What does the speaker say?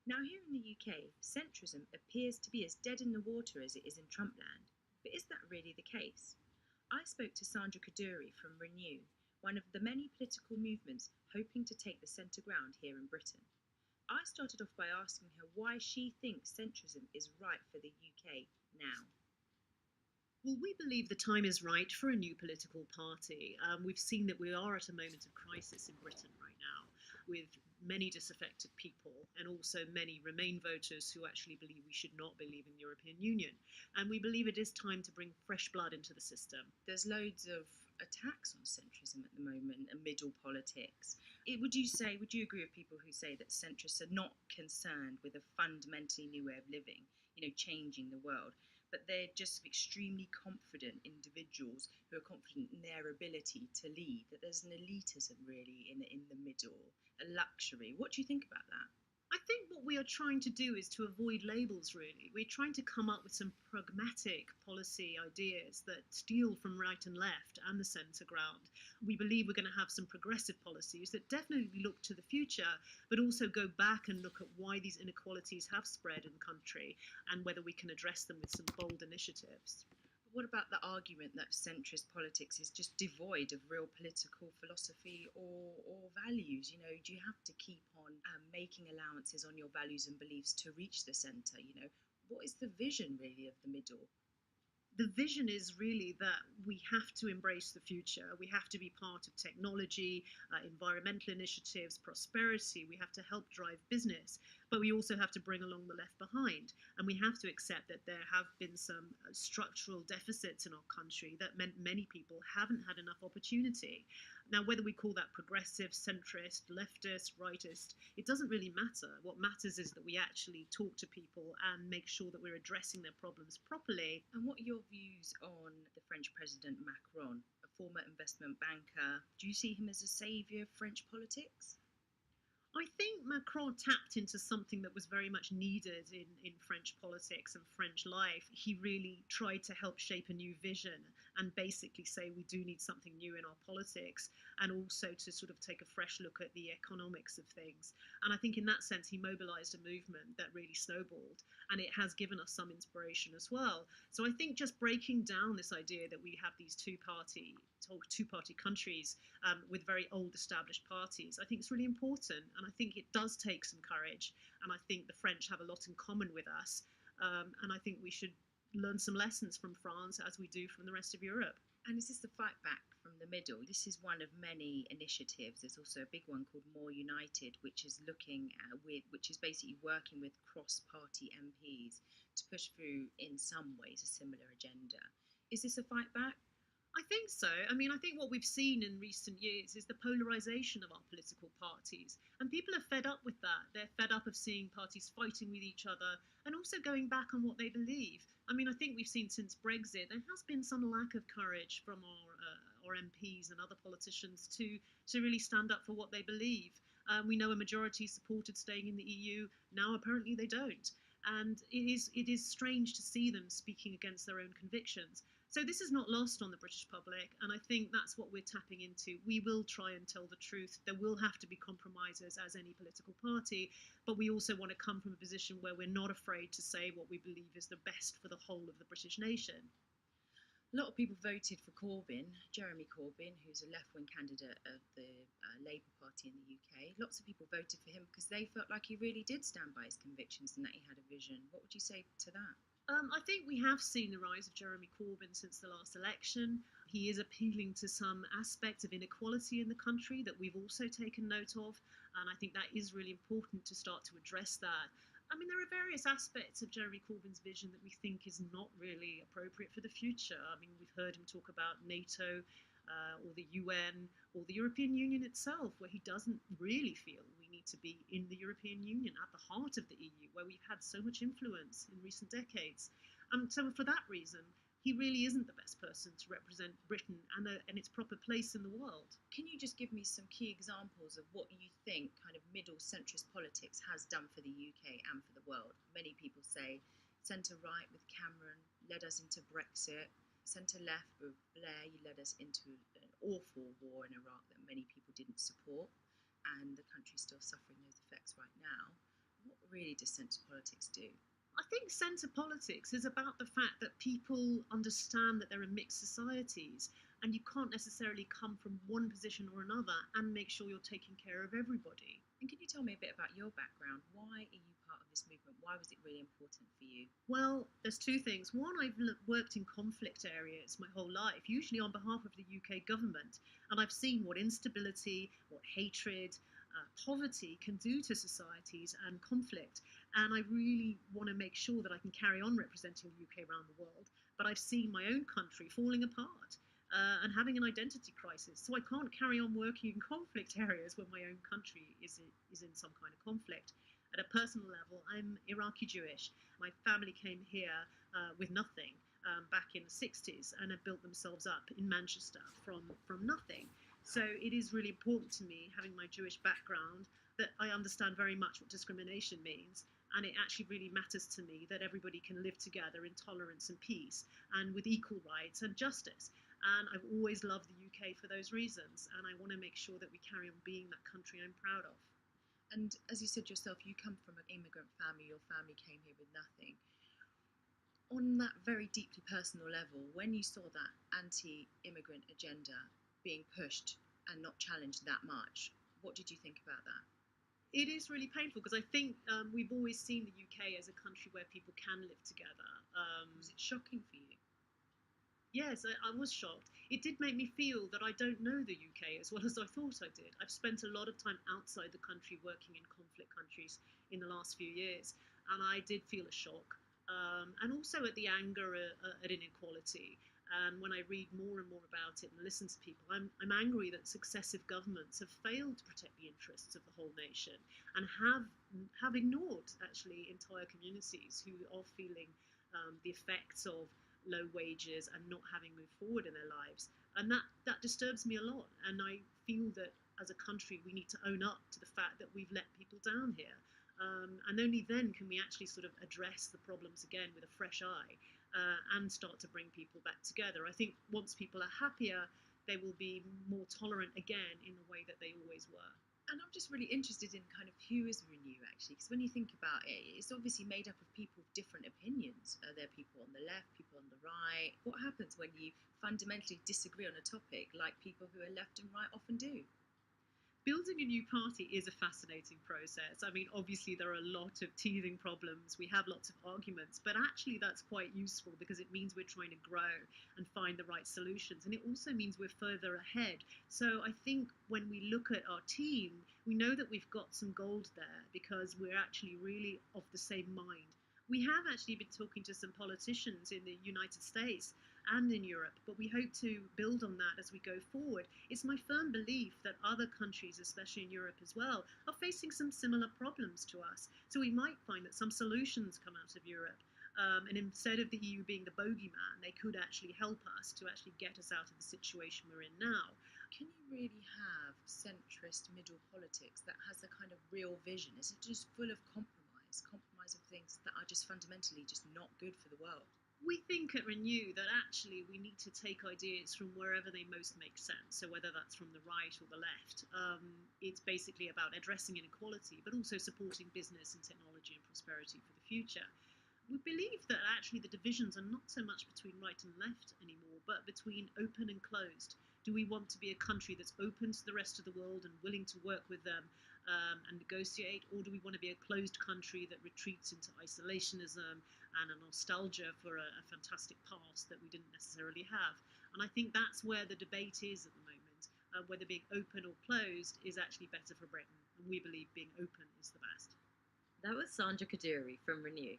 Now, here in the UK, centrism appears to be as dead in the water as it is in Trumpland. But is that really the case? I spoke to Sandra Khadhouri from Renew, one of the many political movements hoping to take the centre ground here in Britain. I started off by asking her why she thinks centrism is right for the UK now. Well, we believe the time is right for a new political party. We've seen that we are at a moment of crisis in Britain right now, with many disaffected people and also many Remain voters who actually believe we should not be leaving the European Union. And we believe it is time to bring fresh blood into the system. There's loads of attacks on centrism at the moment and middle politics. Would you agree with people who say that centrists are not concerned with a fundamentally new way of living, changing the world, but they're just extremely confident individuals who are confident in their ability to lead, that there's an elitism really in the middle, a luxury. What do you think about that? I think what we are trying to do is to avoid labels, really. We're trying to come up with some pragmatic policy ideas that steal from right and left and the centre ground. We believe we're going to have some progressive policies that definitely look to the future, but also go back and look at why these inequalities have spread in the country and whether we can address them with some bold initiatives. But what about the argument that centrist politics is just devoid of real political philosophy or values? Do you have to keep on making allowances on your values and beliefs to reach the centre? What is the vision really of the middle? The vision is really that we have to embrace the future. We have to be part of technology, environmental initiatives, prosperity. We have to help drive business, but we also have to bring along the left behind. And we have to accept that there have been some structural deficits in our country that meant many people haven't had enough opportunity. Now, whether we call that progressive, centrist, leftist, rightist, it doesn't really matter. What matters is that we actually talk to people and make sure that we're addressing their problems properly. And what are your views on the French President Macron, a former investment banker? Do you see him as a saviour of French politics? I think Macron tapped into something that was very much needed in French politics and French life. He really tried to help shape a new vision and basically say we do need something new in our politics, and also to sort of take a fresh look at the economics of things. And I think in that sense, he mobilized a movement that really snowballed, and it has given us some inspiration as well. So I think just breaking down this idea that we have these two-party countries with very old established parties, I think it's really important. And I think it does take some courage. And I think the French have a lot in common with us. And I think we should learn some lessons from France as we do from the rest of Europe. And is this the fight back from the middle? This is one of many initiatives. There's also a big one called More United, which is which is basically working with cross-party MPs to push through, in some ways, a similar agenda. Is this a fight back? I think so. I mean, I think what we've seen in recent years is the polarisation of our political parties. And people are fed up with that. They're fed up of seeing parties fighting with each other and also going back on what they believe. I mean, I think we've seen since Brexit, there has been some lack of courage from our MPs and other politicians to really stand up for what they believe. We know a majority supported staying in the EU. Now, apparently, they don't. And it is strange to see them speaking against their own convictions. So this is not lost on the British public, and I think that's what we're tapping into. We will try and tell the truth. There will have to be compromises, as any political party, but we also want to come from a position where we're not afraid to say what we believe is the best for the whole of the British nation. A lot of people voted for Jeremy Corbyn, who's a left-wing candidate of the Labour Party in the UK. Lots of people voted for him because they felt like he really did stand by his convictions and that he had a vision. What would you say to that? I think we have seen the rise of Jeremy Corbyn since the last election. He is appealing to some aspects of inequality in the country that we've also taken note of, and I think that is really important to start to address that. I mean, there are various aspects of Jeremy Corbyn's vision that we think is not really appropriate for the future. I mean, we've heard him talk about NATO, or the UN, or the European Union itself, where he doesn't really feel we need to be in the European Union, at the heart of the EU, where we've had so much influence in recent decades. So for that reason, he really isn't the best person to represent Britain and its proper place in the world. Can you just give me some key examples of what you think kind of middle centrist politics has done for the UK and for the world? Many people say centre-right with Cameron led us into Brexit. Centre-left with Blair, you led us into an awful war in Iraq that many people didn't support, and the country's still suffering those effects right now. What really does centre politics do? I think centre politics is about the fact that people understand that there are mixed societies and you can't necessarily come from one position or another and make sure you're taking care of everybody. And can you tell me a bit about your background? Why are you part of this movement? Why was it really important for you? Well, there's two things. One, I've worked in conflict areas my whole life, usually on behalf of the UK government, and I've seen what instability, what hatred, poverty can do to societies and conflict. And I really want to make sure that I can carry on representing the UK around the world. But I've seen my own country falling apart. And having an identity crisis. So I can't carry on working in conflict areas when my own country is in some kind of conflict. At a personal level, I'm Iraqi Jewish. My family came here with nothing back in the 60s and have built themselves up in Manchester from nothing. So it is really important to me, having my Jewish background, that I understand very much what discrimination means. And it actually really matters to me that everybody can live together in tolerance and peace and with equal rights and justice. And I've always loved the UK for those reasons. And I want to make sure that we carry on being that country I'm proud of. And as you said yourself, you come from an immigrant family, your family came here with nothing. On that very deeply personal level, when you saw that anti immigrant agenda being pushed and not challenged that much, what did you think about that? It is really painful because I think we've always seen the UK as a country where people can live together. Was it shocking for you? Yes, I was shocked. It did make me feel that I don't know the UK as well as I thought I did. I've spent a lot of time outside the country working in conflict countries in the last few years, and I did feel a shock. And also at the anger at inequality. And when I read more and more about it and listen to people, I'm angry that successive governments have failed to protect the interests of the whole nation and have ignored actually entire communities who are feeling the effects of low wages and not having moved forward in their lives. And that disturbs me a lot. And I feel that as a country, we need to own up to the fact that we've let people down here. And only then can we actually sort of address the problems again with a fresh eye and start to bring people back together. I think once people are happier, they will be more tolerant again in the way that they always were. And I'm just really interested in kind of who is Renew actually, because when you think about it, it's obviously made up of people with different opinions. Are there people on the left, people on the right? What happens when you fundamentally disagree on a topic like people who are left and right often do? Building a new party is a fascinating process. I mean, obviously, there are a lot of teething problems. We have lots of arguments, but actually, that's quite useful because it means we're trying to grow and find the right solutions. And it also means we're further ahead. So I think when we look at our team, we know that we've got some gold there because we're actually really of the same mind. We have actually been talking to some politicians in the United States and in Europe, but we hope to build on that as we go forward. It's my firm belief that other countries, especially in Europe as well, are facing some similar problems to us. So we might find that some solutions come out of Europe. And instead of the EU being the bogeyman, they could actually help us to actually get us out of the situation we're in now. Can you really have centrist middle politics that has a kind of real vision? Is it just full of compromise of things that are just fundamentally just not good for the world? We think at Renew that actually we need to take ideas from wherever they most make sense. So whether that's from the right or the left, it's basically about addressing inequality, but also supporting business and technology and prosperity for the future. We believe that actually the divisions are not so much between right and left anymore, but between open and closed. Do we want to be a country that's open to the rest of the world and willing to work with them and negotiate, or do we want to be a closed country that retreats into isolationism and a nostalgia for a fantastic past that we didn't necessarily have? And I think that's where the debate is at the moment, whether being open or closed is actually better for Britain. And we believe being open is the best. That was Sandra Khadhouri from Renew.